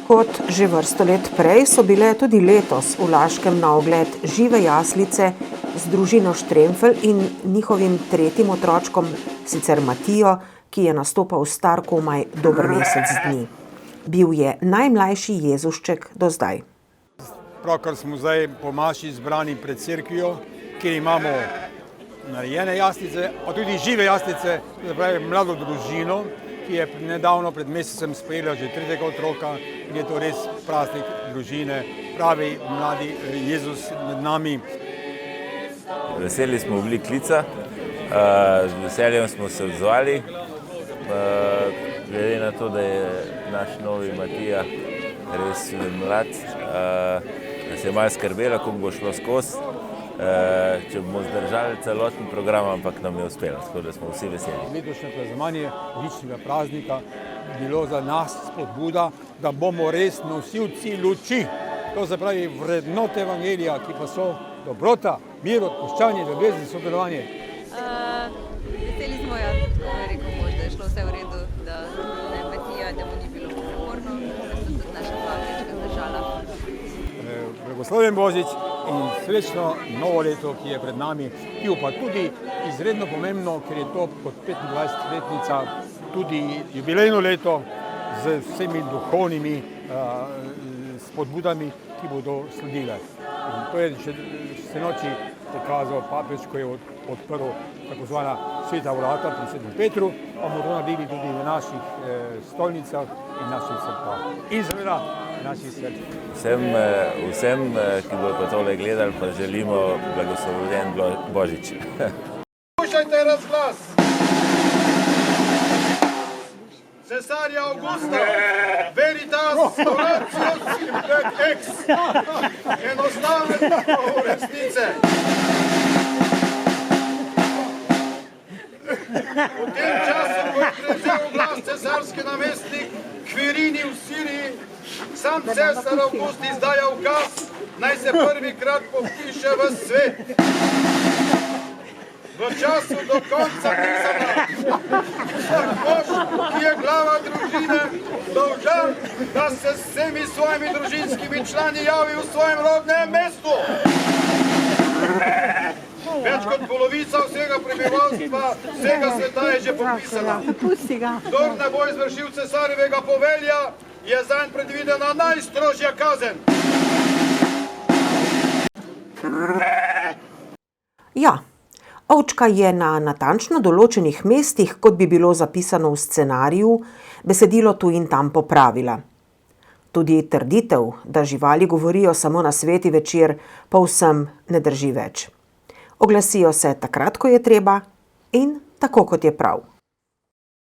Kot že vrsto let prej so bile tudi letos v Laškem na ogled žive jaslice z družino Štremfelj in njihovim tretjim otročkom, sicer Matijo, ki je nastopal star komaj dober mesec dni. Bil je najmlajši Jezušček do zdaj. Pravkar smo zdaj po maši zbrani pred cerkvijo, kjer imamo narejene jaslice, pa tudi žive jaslice, to pravi mlado družino, ki je nedavno pred mesecem sprejela že tretjega otroka in je to res praznik družine, pravi mladi Jezus med nami. Veseli smo bili klica, z veseljem smo se odzvali, glede na to, da je naš novi Matija res mlad, nas je malo skrbelo, kako bo šlo skozi, če bomo zdržali celoten program, ampak nam je uspelo, tako da smo vsi veseli. Letošnje praznovanje božičnega praznika bilo za nas spodbuda, da bomo res nosilci luči. To se pravi vrednote evangelija, ki pa so dobrota, mir, odpuščanje, ljubezen, sodelovanje. Veseli smo, rekel mož, da je šlo vse v redu, da je Matija, da mu ni bilo preporno, da so tudi naša dva vrečka zdržala. Blagoslovljen Božič in srečno novo leto, ki je pred nami, ki je pa tudi izredno pomembno, ker je to kot 25-letnica tudi jubilejno leto z vsemi duhovnimi spodbudami, ki bodo sledile. In to je še sinoči pokazal papež, ko je odprl tako zvana sveta vrata pri Svetem Petru, pa bomo to naredili tudi v naših stolnicah in naših cerkvah. In seveda naših cerkvah. Vsem, ki bodo pa tole gledali, pa želimo blagoslovljen Božič. Poslušajte razglas. Cesarja Augusta, veritas donatius ex. Enostavne resnice. V tem času, ko je prevzel oblast cesarski namestnik Kvirini v Siriji, sam cesar August izdaja ukaz, naj se prvikrat podpiše v svet. V času do konca pisanja. Mož, ki je glava družine, dolžan, da se s vsemi svojimi družinskimi člani javi v svojem rodnem mestu. Več kot polovica vsega prebivalstva, vsega sveta je že podpisala. Kdor ne bo izvršil cesarjevega povelja, je zanj predvidena najstrožja kazen. Ja, ovčka je na natančno določenih mestih, kot bi bilo zapisano v scenariju, besedilo tu in tam popravila. Tudi trditev, da živali govorijo samo na sveti večer, povsem ne drži več. Oglasijo se takrat, ko je treba in tako, kot je prav.